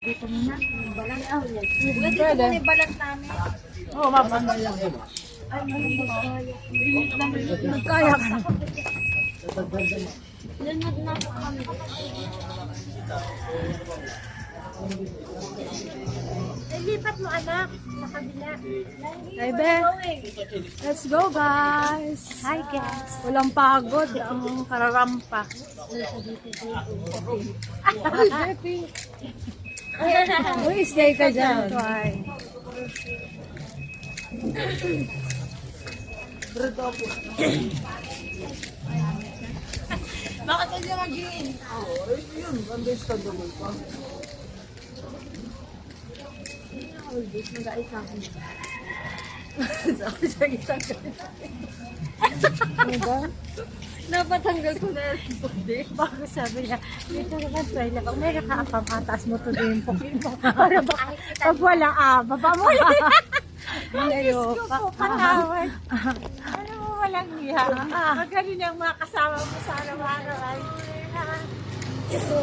Dito na. Balat. Dito Pwede. na yung balat namin. Oo, mapanggal lang. Ay, magkaya. Nagkaya ka na. Lunod na po kami. Lipat mo anak. Sa kabila. Hey, Be. Let's go, guys. Hi, guys. Walang pagod ang kararampa. Uy, stay ka dyan. Try. Bakit hindi mag-green? Yun, understandable pa. Napatanggal ko na yung pundi. Bakit sabi niya, dito naman try lang. Kung may nakaapang atas mo to din yung pukin mo. Para ba, pag wala baba mo ulit. Ngayon, Patawad. Ano mo walang niya? Magaling ang mga kasama mo sa araw-araw. Ito.